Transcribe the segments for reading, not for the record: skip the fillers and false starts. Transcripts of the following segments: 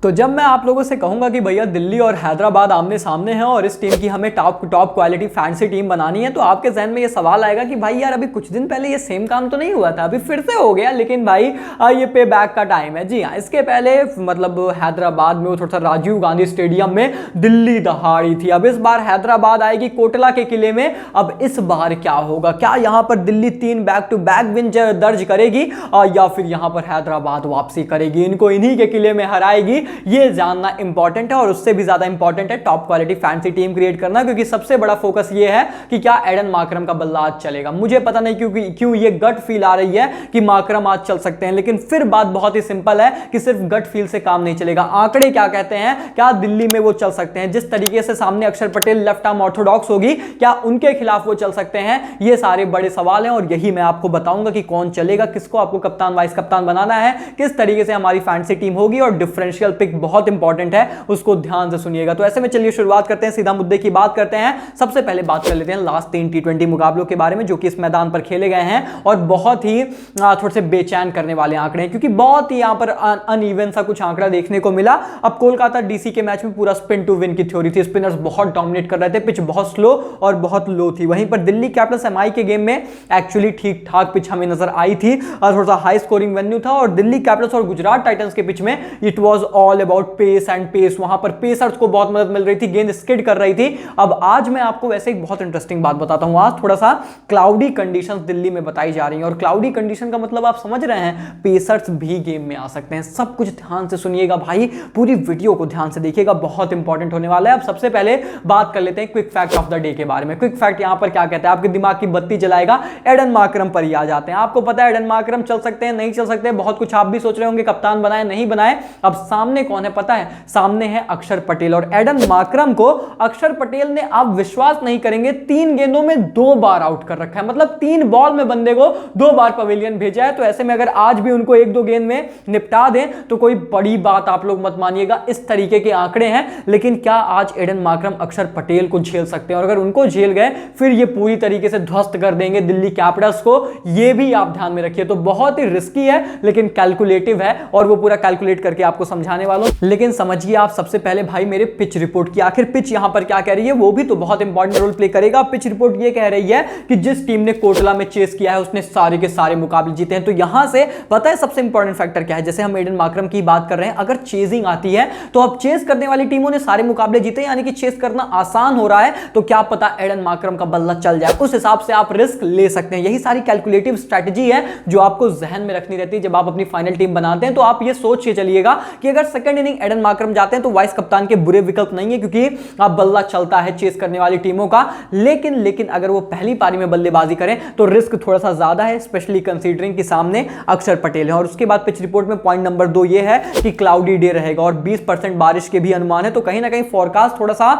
तो जब मैं आप लोगों से कहूंगा कि भैया दिल्ली और हैदराबाद आमने सामने हैं और इस टीम की हमें टॉप क्वालिटी फैंसी टीम बनानी है, तो आपके जहन में ये सवाल आएगा कि भाई यार अभी कुछ दिन पहले ये सेम काम तो नहीं हुआ था, अभी फिर से हो गया। लेकिन भाई ये पे बैक का टाइम है। जी हाँ, इसके पहले मतलब हैदराबाद में वो थोड़ा सा राजीव गांधी स्टेडियम में दिल्ली दहाड़ी थी। अब इस बार हैदराबाद आएगी कोटला के किले में। अब इस बार क्या होगा, क्या यहां पर Delhi 3 back to back win दर्ज करेगी या फिर यहां पर हैदराबाद वापसी करेगी, इनको इन्हीं के किले में हराएगी? ये जानना इंपॉर्टेंट है और उससे भी ज्यादा इंपॉर्टेंट है top quality fancy team create करना, क्योंकि सबसे बड़ा फोकस ये है कि क्या एडन मार्करम का बल्ला आज चलेगा। मुझे पता नहीं क्यों ये गट फील आ रही है कि मार्करम आज चल सकते हैं, लेकिन फिर बात बहुत ही सिंपल है कि सिर्फ गट फील से काम नहीं चलेगा। आंकड़े क्या कहते हैं, क्या दिल्ली में वो चल सकते हैं? जिस तरीके से सामने अक्षर पटेल लेफ्ट आर्म ऑर्थोडॉक्स होगी, क्या उनके खिलाफ वो चल सकते हैं? ये सारे बड़े सवाल हैं और यही मैं आपको बताऊंगा कि कौन चलेगा, किसको आपको कप्तान वाइस कप्तान बनाना है, किस तरीके से हमारी फैंसी टीम होगी और डिफरेंशियल पिक बहुत इंपॉर्टेंट है, उसको ध्यान से सुनिएगा। तो ऐसे में चलिए शुरुआत करते हैं, सीधा मुद्दे की बात करते हैं। सबसे पहले बात कर लेते हैं लास्ट 3 T20 मुकाबलों के बारे में जो कि इस मैदान पर खेले गए हैं और बहुत ही थोड़े से बेचैन करने वाले आंकड़े हैं, क्योंकि बहुत ही यहां पर अनइवन सा कुछ आंकड़ा देखने को मिला। अब कोलकाता डीसी के मैच में पूरा स्पिन टू विन की थ्योरी थी, स्पिनर्स बहुत डोमिनेट कर रहे थे, पिच बहुत स्लो और बहुत लो थी। वहीं पर दिल्ली कैपिटल्स एमआई के गेम में एक्चुअली ठीक ठाक पिच हमें नजर आई थी और थोड़ा सा हाई स्कोरिंग वेन्यू था, और दिल्ली कैपिटल्स और गुजरात टाइटंस के पिच में it was all about pace and pace. वहां पर पेसर्स को बहुत मदद मिल रही थी, गेंद स्किड कर रही थी। अब आज मैं आपको वैसे एक बहुत इंटरेस्टिंग बात बताता हूं। आज थोड़ा सा क्लाउडी कंडीशंस दिल्ली में बताई जा रही हैं, और क्लाउडी कंडीशन का मतलब आप समझ रहे हैं, पेसर्स भी गेम में आ सकते हैं। सब कुछ ध्यान से सुनिएगा भाई, पूरी वीडियो को ध्यान से देखिएगा, बहुत इंपॉर्टेंट होने वाला है। अब सबसे पहले बात कर लेते हैं quick fact of the day के बारे में। क्विक फैक्ट यहां पर क्या कहता है, आपके दिमाग की बत्ती जलाएगा, एडन मार्करम पर ही आ जाते हैं। आपको पता है एडन मार्करम चल सकते हैं, नहीं चल सकते, बहुत कुछ आप भी सोच रहे होंगे, कप्तान बनाए नहीं बनाए। अब सामने कौन है पता है, सामने है अक्षर पटेल, और एडन मार्करम को अक्षर पटेल ने, आप विश्वास नहीं करेंगे, 3 गेंदों में 2 बार आउट कर रखा है। मतलब 3 बॉल में बंदे को 2 बार पवेलियन भेजा है। तो ऐसे में अगर आज भी उनको 1-2 गेंद में निपटा दें तो कोई बड़ी बात आप लोग मत मानिएगा, इस तरीके के आंकड़े हैं। लेकिन क्या आज एडन मार्करम अक्षर पटेल को झेल सकते हैं? और अगर उनको झेल गए फिर ये पूरी तरीके से ध्वस्त कर देंगे दिल्ली कैपिटल्स को, ये भी आप ध्यान में रखिए। तो बहुत ही रिस्की है लेकिन कैलकुलेटिव है, और वो पूरा कैलकुलेट करके आपको समझाने वाला हूं। लेकिन समझिए आप सबसे पहले भाई मेरे पिच रिपोर्ट की, आखिर पिच यहां पर क्या कह रही है, वो भी तो बहुत इंपॉर्टेंट रोल प्ले करेगा। पिच रिपोर्ट ये कह रही है कि जिस टीम ने कोटला में चेस किया है उसने सारे के सारे मुकाबले जीते हैं। तो यहां से पता है सबसे इंपॉर्टेंट फैक्टर क्या है, जैसे हम एडन मार्करम की बात कर रहे हैं, अगर चेजिंग आती है तो अब चेस करने वाली टीमों ने सारे मुकाबले जीते, यानी कि चेस करना आसान हो रहा है। तो क्या पता एडन मार्करम का बल्ला चल जाए, उस हिसाब से आप रिस्क ले सकते हैं। यही सारी कैलकुलेटिव स्ट्रेटजी है जो आपको जहन में रखनी रहती है जब आप अपनी फाइनल टीम बनाते हैं। तो आप ये सोच के चलिएगा कि अगर सेकंड इनिंग एडन मार्करम जाते हैं तो वाइस कप्तान के बुरे विकल्प नहीं है, क्योंकि अब बल्ला चलता है चेस करने वाली टीमों का। लेकिन अगर वो पहली पारी में बल्लेबाजी करें तो रिस्क थोड़ा सा ज्यादा है, स्पेशली कंसीडरिंग कि सामने अक्षर पटेल है। और उसके बाद पिच रिपोर्ट में पॉइंट नंबर 2 ये है कि क्लाउडी डे रहेगा और 20% बारिश के भी अनुमान है। तो कहीं ना कहीं फोरकास्ट थोड़ा सा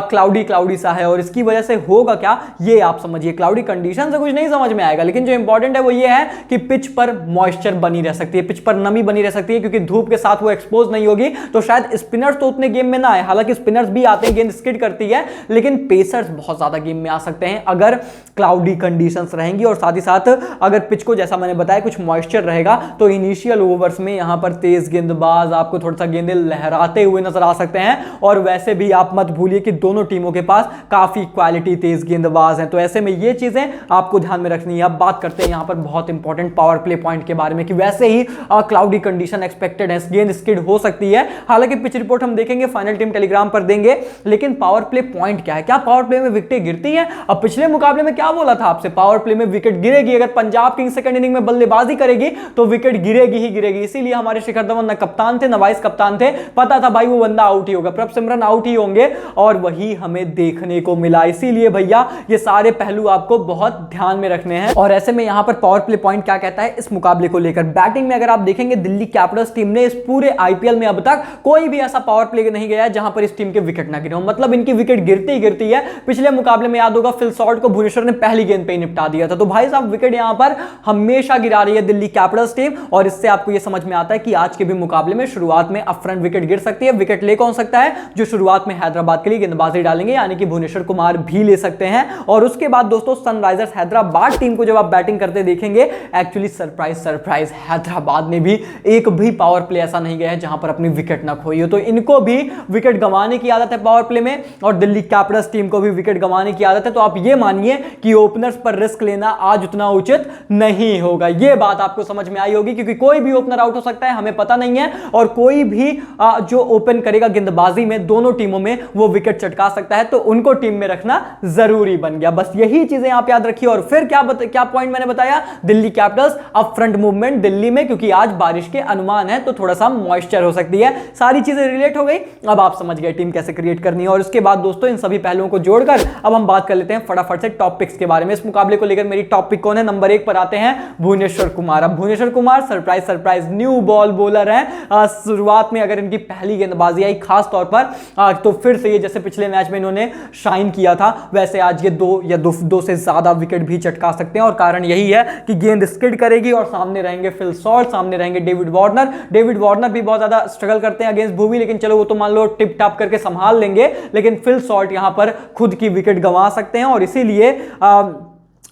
क्लाउडी सा है, और इसकी वजह से होगा क्या ये आप समझिए। क्लाउडी कंडीशन से कुछ नहीं समझ में आएगा, लेकिन जो इंपॉर्टेंट है वो ये है कि पिच पर मॉइस्चर बनी रह सकती है, पिच पर नमी बनी रह सकती है, क्योंकि धूप के साथ वो एक्सपोज नहीं होगी। तो शायद स्पिनर्स तो उतने गेम में ना आए, हालांकि स्पिनर्स भी आते हैं, गेंद स्किड करती है, लेकिन पेसर्स बहुत ज्यादा गेम में आ सकते हैं अगर क्लाउडी कंडीशंस रहेंगी। और साथ ही साथ अगर पिच को जैसा मैंने बताया कुछ मॉइस्चर रहेगा तो इनिशियल ओवर्स में यहां पर तेज गेंदबाज आपको थोड़ा सा गेंदें लहराते हुए नजर आ सकते हैं। और वैसे भी आप मत भूलिए कि दोनों टीमों के पास काफी क्वालिटी तेज गेंदबाज हैं। तो ऐसे में ये चीजें आपको ध्यान में रखनी है। अब बात करते हैं यहां पर बहुत इंपॉर्टेंट पावर प्ले पॉइंट के बारे में, कि वैसे ही क्लाउडी कंडीशन एक्सपेक्टेड है, गेंद स्किड हो सकती है। हालांकि पिच रिपोर्ट हम देखेंगे, फाइनल टीम टेलीग्राम पर देंगे, लेकिन पावर प्ले पॉइंट क्या है, क्या पावर प्ले में विकेटें गिरती है? अब पिछले मुकाबले में क्या बोला था आपसे, पावर प्ले में विकेट गिरेगी। अगर पंजाब किंग्स सेकंड इनिंग में बल्लेबाजी करेगी तो विकेट गिरेगी ही गिरेगी। इसीलिए हमारे शिखर धवन न कप्तान थे न वाइस कप्तान थे, पता था भाई वो बंदा आउट ही होगा, प्रभ सिमरन आउट ही होंगे, और वही हमें देखने को मिला। इसीलिए भैया ये सारे पहलू आपको बहुत ध्यान में रखने हैं। और ऐसे में यहां पर पावर प्ले पॉइंट क्या कहता है इस मुकाबले को लेकर। बैटिंग में अगर आप देखेंगे दिल्ली कैपिटल्स टीम ने इस पूरे आईपीएल में अब तक कोई भी ऐसा पावर प्ले नहीं गया है जहां पर इस टीम के विकेट ना गिरे हो, मतलब इनकी विकेट गिरती ही गिरती है। पिछले मुकाबले में याद होगा फिल शॉर्ट को भुवनेश्वर ने पहली गेंद पे ही निपटा दिया था। तो भाई साहब विकेट यहां पर हमेशा गिरा रही है दिल्ली कैपिटल्स टीम, और इससे आपको यह समझ में आता है कि आज के भी मुकाबले में शुरुआत में अपफ्रंट विकेट गिर सकती है। विकेट ले कौन सकता है, जो शुरुआत में हैदराबाद के लिए गेंदबाजी डालेंगे, यानी कि भुवनेश्वर कुमार भी ले सकते हैं। और उसके बाद दोस्तों सनराइजर्स हैदराबाद टीम को जब आप बैटिंग करते देखेंगे, एक्चुअली सरप्राइज हैदराबाद ने भी एक भी पावर प्ले ऐसा नहीं गया है जहां पर अपनी विकेट ना खोई हो। तो इनको भी विकेट गंवाने की आदत है पावर प्ले में, और दिल्ली कैपिटल्स टीम को भी विकेट गंवाने की आदत है। तो आप ये मानिए कि ओपनर्स पर रिस्क लेना आज उतना उचित नहीं होगा। ये बात आपको समझ में आई होगी, क्योंकि कोई भी ओपनर आउट हो सकता है, हमें पता नहीं है, और कोई भी जो ओपन करेगा गेंदबाजी में दोनों टीमों में वो विकेट चटका सकता है। तो उनको टीम में रखना जरूरी बन गया। बस यही चीजें आप याद रखिए। और फिर क्या पॉइंट मैंने बताया, Delhi Capitals up front movement Delhi में, क्योंकि आज बारिश के अनुमान है तो थोड़ा सा मॉइस्चर हो सकती है। सारी चीजें रिलेट हो गई। अब आप समझ गए टीम कैसे क्रिएट करनी है। और उसके बाद दोस्तों इन सभी पहलुओं को जोड़कर अब हम बात कर लेते हैं फटाफट से टॉप पिक्स के बारे में। इस मुकाबले को लेकर मेरी टॉप पिक कौन है? नंबर 1 पर आते हैं भुवनेश्वर कुमार। अब Bhuvneshwar Kumar surprise new ball bowler हैं। शुरुआत में अगर इनकी पहली गेंदबाजी आई खास तौर पर तो फिर से ये जैसे पिछले मैच में इन्होंने शाइन किया था, वैसे आज ये दो से ज्यादा विकेट भी चटका सकते हैं। और कारण यही है कि गेंद स्किड करेगी और सामने रहेंगे फिल सॉल्ट, सामने रहेंगे डेविड वार्नर भी बहुत ज्यादा स्ट्रगल करते हैं अगेंस्ट भुवी, लेकिन चलो वो तो मान लो टिप टाप करके संभाल लेंगे, लेकिन फिल सॉल्ट यहां पर खुद की विकेट गंवा सकते हैं। और इसीलिए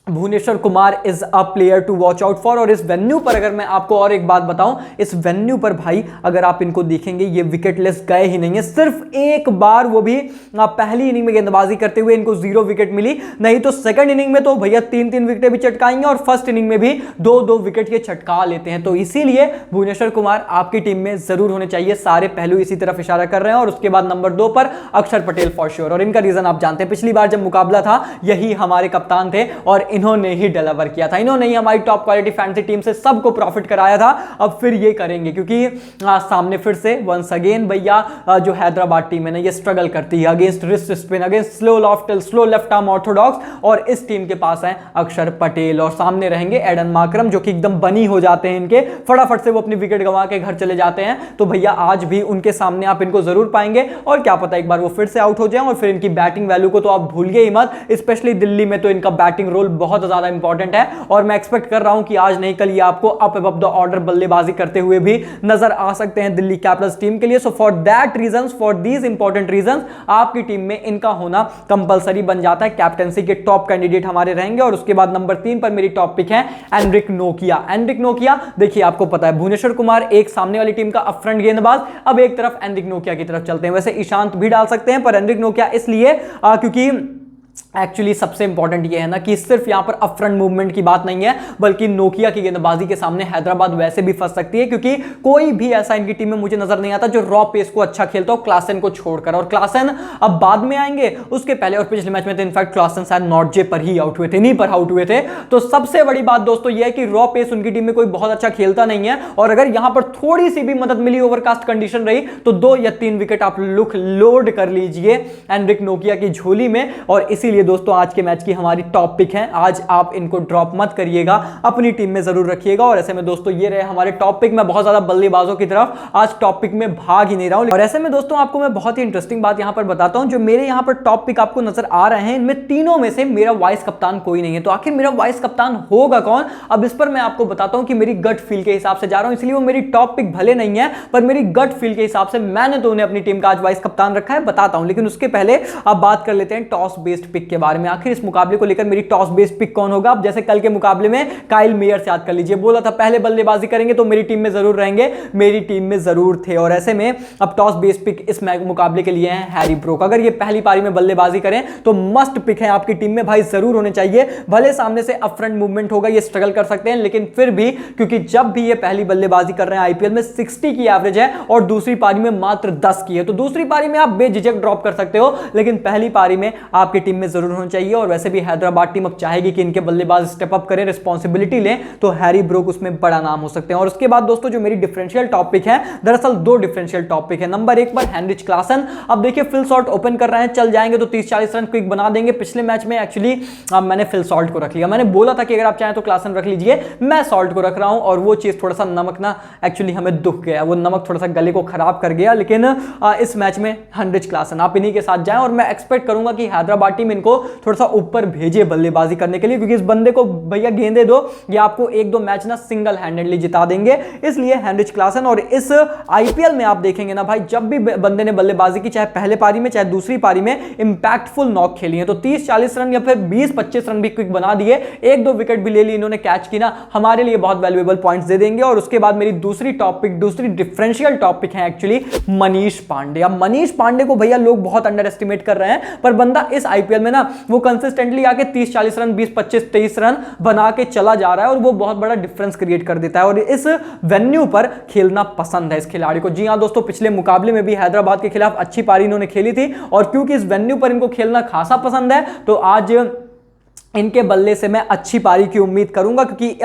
Bhuvneshwar Kumar is a player to watch out for. और इस वेन्यू पर अगर मैं आपको और एक बात बताऊं, इस वेन्यू पर भाई अगर आप इनको देखेंगे ये विकेटलेस गए ही नहीं है। सिर्फ एक बार, वो भी पहली इनिंग में गेंदबाजी करते हुए इनको 0 विकेट मिली, नहीं तो सेकंड इनिंग में तो भैया 3-3 विकेटें भी चटकाएंगे, और फर्स्ट इनिंग में भी 2-2 विकेट ये चटका लेते हैं। तो इसीलिए भुवनेश्वर कुमार आपकी टीम में जरूर होने चाहिए। सारे पहलू इसी तरफ इशारा कर रहे हैं। और उसके बाद नंबर 2 पर अक्षर पटेल फॉर श्योर। और इनका रीजन आप जानते हैं, पिछली बार जब मुकाबला था यही हमारे कप्तान थे और इन्होंने ही डिलीवर किया था। इन्होंने ही हमारी टॉप क्वालिटी फैंटेसी टीम से सबको प्रॉफिट कराया था। अब फिर ये करेंगे, क्योंकि सामने फिर से वंस अगेन भैया जो हैदराबाद टीम है ना, ये स्ट्रगल करती है against wrist spin, against slow left arm Orthodox. और इस टीम के पास है अक्षर पटेल, और सामने रहेंगे एडन मार्करम, जो कि एकदम बनी हो जाते हैं इनके, फटाफट से वो अपनी विकेट गंवा के घर चले जाते हैं। तो भैया आज भी उनके सामने आप इनको जरूर पाएंगे। और क्या पता एक बार वो फिर से आउट हो जाए, और फिर इनकी बैटिंग वैल्यू को तो आप भूलिए ही मत। स्पेशली दिल्ली में तो इनका बैटिंग रोल बहुत ज्यादा इंपॉर्टेंट है। और मैं एक्सपेक्ट कर रहा हूं कि आज नहीं कल ये आपको अप अबव द ऑर्डर बल्लेबाजी करते हुए भी नजर आ सकते हैं दिल्ली कैपिटल्स टीम के लिए। So for that reasons, for these important reasons, आपकी टीम में इनका होना कंपलसरी बन जाता है। कैप्टेंसी के टॉप कैंडिडेट हमारे रहेंगे। और उसके बाद नंबर 3 पर मेरी टॉप पिक है एनरिक नोकिया। देखिए आपको पता है भुवनेश्वर कुमार एक सामने वाली टीम का अप फ्रंट गेंदबाज, अब एक तरफ एनरिक नोकिया की तरफ चलते हैं। वैसे ईशांत भी डाल सकते हैं, पर एनरिक नोकिया इसलिए क्योंकि एक्चुअली सबसे इंपॉर्टेंट ये है ना कि सिर्फ यहां पर अप फ्रंट मूवमेंट की बात नहीं है, बल्कि नोकिया की गेंदबाजी के सामने हैदराबाद वैसे भी फंस सकती है, क्योंकि कोई भी ऐसा इनकी टीम में मुझे नजर नहीं आता जो रॉ पेस को अच्छा खेलता हो क्लासन को छोड़कर। और क्लासन अब बाद में आएंगे, उसके पहले और पिछले मैच में तो इनफैक्ट क्लासन शायद नॉटजे पर ही आउट हुए थे, नहीं पर आउट हुए थे। तो सबसे बड़ी बात दोस्तों ये है कि रॉ पेस उनकी टीम में कोई बहुत अच्छा खेलता नहीं है। और अगर यहां पर थोड़ी सी भी मदद मिली, ओवरकास्ट कंडीशन रही, तो 2 या 3 विकेट आप लोड कर लीजिए एनरिक नोकिया की झोली में। और इसीलिए दोस्तों आज के मैच की हमारी टॉप पिक है। आज आप इनको ड्रॉप मत करिएगा, अपनी टीम में जरूर रखिएगा। और ऐसे में दोस्तों ये रहे हमारे टॉप पिक। मैं बहुत ज्यादा बल्लेबाजों की तरफ आज टॉप पिक में भाग ही नहीं रहा हूं। और ऐसे में दोस्तों आपको मैं बहुत ही इंटरेस्टिंग बात यहां पर बताता हूं, जो मेरे यहां पर टॉप पिक आपको नजर आ रहे हैं, इनमें तीनों में से मेरा वाइस कप्तान कोई नहीं है। तो आखिर मेरा वाइस कप्तान होगा कौन? अब इस पर मैं आपको बताता हूं कि मेरी गट फील के हिसाब से जा रहा हूं, इसलिए वो मेरी टॉप पिक भले नहीं है, पर मेरी गट फील के हिसाब से मैंने तो उन्हें अपनी टीम का आज वाइस कप्तान रखा है, बताता हूं। लेकिन उसके पहले आप बात कर लेते हैं टॉस बेस्ड पिक के बारे में। आखिर इस मुकाबले को लेकर मेरी टॉस बेस्ड पिक कौन होगा? अब जैसे कल के मुकाबले में काइल मेयर से याद कर लीजिए, बोला था पहले बल्लेबाजी करेंगे तो मेरी टीम में जरूर रहेंगे, मेरी टीम में जरूर थे। और ऐसे में अब टॉस बेस्ड पिक इस मुकाबले के लिए है हैरी ब्रोक। अगर ये पहली पारी में बल्लेबाजी करें तो मस्ट पिक है आपकी टीम में, भाई जरूर होने चाहिए। भले सामने से अप फ्रंट मूवमेंट होगा, ये स्ट्रगल कर सकते हैं, लेकिन फिर भी क्योंकि जब भी ये पहली बल्लेबाजी कर रहे हैं आईपीएल में 60 की एवरेज है और दूसरी पारी में मात्र 10 की है, तो दूसरी पारी में आप बेझिझक ड्रॉप कर सकते हो, लेकिन पहली पारी में आपकी टीम में जरूर होना चाहिए। और वैसे भी हैदराबाद टीम अब चाहेगी कि इनके बल्लेबाज स्टेप अप करें, रिस्पांसिबिलिटी लें, तो हैरी ब्रोक उसमें बड़ा नाम हो सकते हैं। और उसके बाद दोस्तों जो मेरी डिफरेंशियल टॉपिक है, दरअसल 2 डिफरेंशियल टॉपिक है। नंबर 1 पर हेनरिच क्लासन। अब देखिए फिल सॉल्ट ओपन कर रहे हैं, चल जाएंगे तो 30-40 रन क्विक बना देंगे। पिछले मैच में एक्चुअली मैंने फिल सॉल्ट को रख लिया, मैंने बोला था कि अगर आप चाहें तो क्लासन रख लीजिए, मैं सॉल्ट को रख रहा हूं। और वो चीज थोड़ा सा नमक ना एक्चुअली हमें दुख गया, वो नमक थोड़ा सा गले को खराब कर गया। लेकिन इस मैच में हेनरिच क्लासन आप इन्हीं के साथ जाएं, और मैं एक्सपेक्ट करूंगा कि हैदराबाद टीम टीम इनको थोड़ा सा ऊपर भेजे बल्लेबाजी करने के लिए, क्योंकि इस बंदे को भैया गेंदे दो, ये आपको एक दो मैच ना सिंगल हैंडेडली जिता देंगे। इसलिए हेनरिच क्लासन, और इस आईपीएल में आप देखेंगे ना भाई, जब भी बंदे ने बल्लेबाजी की, चाहे पहले पारी में चाहे दूसरी पारी में, इंपैक्टफुल नॉक खेली है, तो 30-40 रन या फिर 20-25 रन भी क्विक बना दिए, एक दो विकेट भी ले ली इन्होंने कैच की ना, हमारे लिए बहुत वैल्यूएबल पॉइंट्स दे देंगे। और उसके बाद मेरी दूसरी टॉपिक, दूसरी डिफरेंशियल टॉपिक है एक्चुअली मनीष पांडे। अब मनीष पांडे को भैया लोग बहुत अंडर एस्टिमेट कर रहे हैं, पर बंदा इस आईपीएल में ना वो कंसिस्टेंटली आके 30-40 रन, 20-25-23 रन बना के चला जा रहा है, और वो बहुत बड़ा डिफरेंस क्रिएट कर देता है, और इस वेन्यू पर खेलना पसंद है इस खिलाड़ी को। जी हां दोस्तों, पिछले मुकाबले में भी हैदराबाद के खिलाफ अच्छी पारी इन्होंने खेली थी, और क्योंकि इस वेन्यू पर इनको खेलना खासा पसंद है, तो आज इनके बल्ले से मैं अच्छी पारी की उम्मीद करूंगा, क्योंकि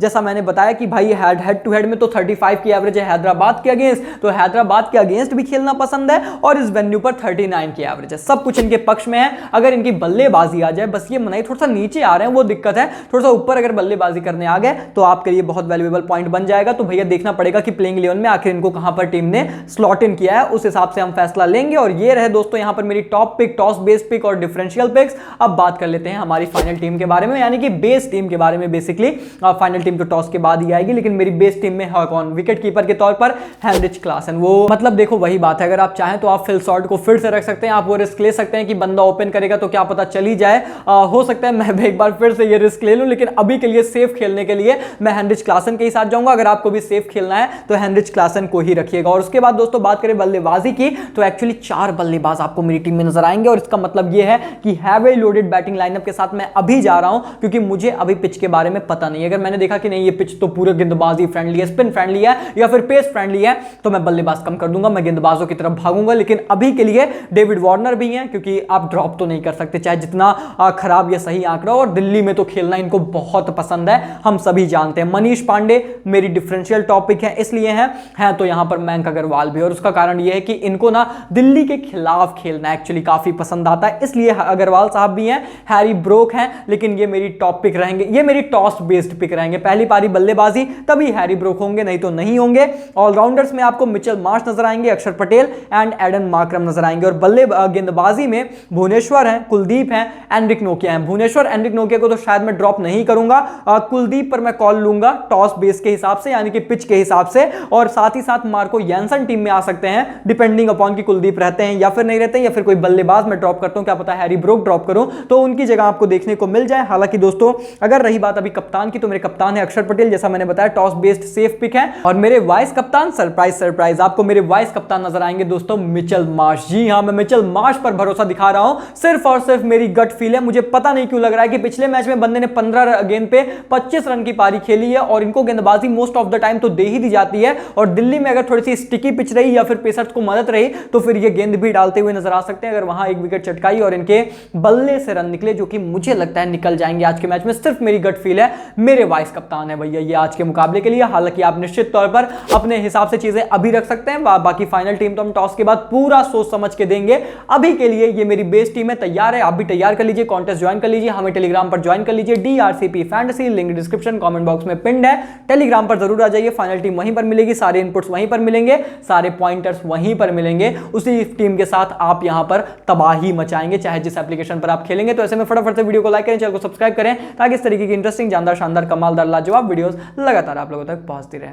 जैसा मैंने बताया कि भाई हेड टू हेड में तो 35 की एवरेज है हैदराबाद के अगेंस्ट, तो हैदराबाद के अगेंस्ट भी खेलना पसंद है, और इस वेन्यू पर 39 की एवरेज है। सब कुछ इनके पक्ष में है। अगर इनकी बल्लेबाजी आ जाए, बस ये मनाई थोड़ा सा नीचे आ रहे हैं वो दिक्कत है, थोड़ा सा ऊपर अगर बल्लेबाजी करने आ गए तो आपके लिए बहुत वैल्यूएबल पॉइंट बन जाएगा। तो भैया देखना पड़ेगा कि प्लेइंग 11 में आखिर इनको कहां पर टीम ने स्लॉट इन किया है, उस हिसाब से हम फैसला लेंगे। और ये रहे दोस्तों यहां पर मेरी top pick, toss based pick और डिफरेंशियल पिक्स। अब बात कर लेते हैं हमारी फाइनल टीम के बारे में, यानी कि बेस टीम के बारे में। बेसिकली फाइनल टीम तो टॉस के बाद ही आएगी, लेकिन मेरी बेस टीम में है कौन? विकेट कीपर के तौर पर हेनरिच क्लासन। वो मतलब देखो वही बात है, अगर आप चाहें तो आप फिल सॉल्ट को फिर से रख सकते हैं, आप वो रिस्क ले सकते हैं कि बंदा ओपन करेगा तो क्या पता चली जाए। हो सकता है मैं एक बार फिर से ये रिस्क ले लूं, लेकिन अभी के लिए सेफ खेलने के लिए मैं हेनरिच क्लासन के ही साथ जाऊंगा। अगर आपको भी सेफ खेलना है तो हेनरिच क्लासन को ही रखिएगा। और उसके बाद दोस्तों बात करें बल्लेबाजी की, तो एक्चुअली 4 बल्लेबाज आपको मेरी टीम में नजर आएंगे, और इसका मतलब ये है कि हैवी लोडेड बैटिंग लाइनअप के साथ मैं अभी जा रहा हूं, क्योंकि मुझे अभी पिच के बारे में पता नहीं है। अगर मैंने देखा कि नहीं ये पिच तो पूरे गेंदबाजी फ्रेंडली है, स्पिन फ्रेंडली है या फिर पेस फ्रेंडली है, तो मैं बल्लेबाज कम कर दूंगा, मैं गेंदबाजों की तरफ भागूंगा। लेकिन अभी के लिए डेविड वार्नर भी हैं, क्योंकि आप ड्रॉप तो नहीं कर सकते चाहे जितना खराब या सही आंकड़ा हो, और दिल्ली में तो खेलना इनको बहुत पसंद है, हम सभी जानते हैं। मनीष पांडे मेरी डिफरेंशियल टॉपिक है, इसलिए है तो यहां पर मयंक अग्रवाल भी, और उसका कारण यह है कि इनको ना दिल्ली के खिलाफ खेलना एक्चुअली काफी पसंद आता है, इसलिए अग्रवाल साहब भी हैं। हैरी ब्रोक हैं, लेकिन ये मेरी टॉप पिक रहेंगे, ये मेरी टॉस बेस्ड पिक रहेंगे। पहली पारी बल्लेबाजी तभी हैरी ब्रोक होंगे, नहीं तो नहीं होंगे। ऑलराउंडर्स में आपको मिचेल मार्श नजर आएंगे, अक्षर पटेल एंड एडन मार्करम नजर आएंगे, और गेंदबाजी में भुवनेश्वर हैं, कुलदीप हैं, एंड्रिक नोकिया हैं। भुवनेश्वर एंड्रिक नोकिया को तो शायद मैं ड्रॉप नहीं करूंगा, कुलदीप पर मैं कॉल लूंगा टॉस बेस के हिसाब से, यानी कि पिच के हिसाब से, और साथ ही साथ मार्को यानसन टीम में आ सकते हैं, डिपेंडिंग अपॉन कि कुलदीप रहते हैं या फिर नहीं रहते हैं, या फिर कोई बल्लेबाज मैं ड्रॉप करता हूं, क्या पता हैरी ब्रोक ड्रॉप करूं तो उनकी जगह आपको देखने को मिल जाए। हालांकि दोस्तों अगर रही बात अभी कप्तान की, तो मेरे कप्तान है अक्षर पटेल, जैसा मैंने बताया टॉस बेस्ड सेफ पिक है। और मेरे वाइस कप्तान सरप्राइज आपको मेरे वाइस कप्तान नजर आएंगे दोस्तों मिचेल मार्श। जी हां, मैं मिचेल मार्श पर भरोसा दिखा रहा हूं, सिर्फ और सिर्फ मेरी गट फील है। मुझे पता नहीं क्यों लग रहा है कि पिछले मैच में बंदे ने 15 गेंद पे 25 रन की पारी खेली है, और इनको गेंदबाजी मोस्ट ऑफ द टाइम तो दे ही दी जाती है, और दिल्ली में अगर थोड़ी सी स्टिकी पिच रही या फिर पेसर्स को मदद रही तो फिर ये गेंद भी डालते हुए नजर आ सकते हैं। अगर वहां एक विकेट चटकाई और इनके बल्ले से रन निकले, जो कि मुझे लगता है निकल जाएंगे आज के मैच में, सिर्फ मेरी गट फील है, मेरे वाइस कप्तान है भैया ये आज के मुकाबले के लिए। हालांकि आप निश्चित तौर पर अपने हिसाब से चीजें अभी रख सकते हैं, बाकी फाइनल टीम तो हम टॉस के बाद पूरा सोच समझ के देंगे। अभी के लिए ये मेरी बेस टीम है, तैयार है, आप भी तैयार कर लीजिए, कॉन्टेस्ट ज्वाइन कर लीजिए, हमें टेलीग्राम पर ज्वाइन कर लीजिए, DRCP fantasy, link description comment box में पिंड है, टेलीग्राम पर जरूर आ जाइए। फाइनल टीम वहीं पर मिलेगी, सारे इनपुट्स वहीं पर मिलेंगे, सारे पॉइंटर्स वहीं पर मिलेंगे, उसी टीम के साथ आप यहां पर तबाही मचाएंगे चाहे जिस एप्लीकेशन पर आप खेलेंगे। तो ऐसे में फटाफट से वीडियो को लाइक करें, चैनल को सब्सक्राइब करें, ताकि इस तरीके की इंटरेस्टिंग, जानदार, शानदार, कमालदार, लाजवाब वीडियोस लगातार आप लोगों तक पहुंचती रहे।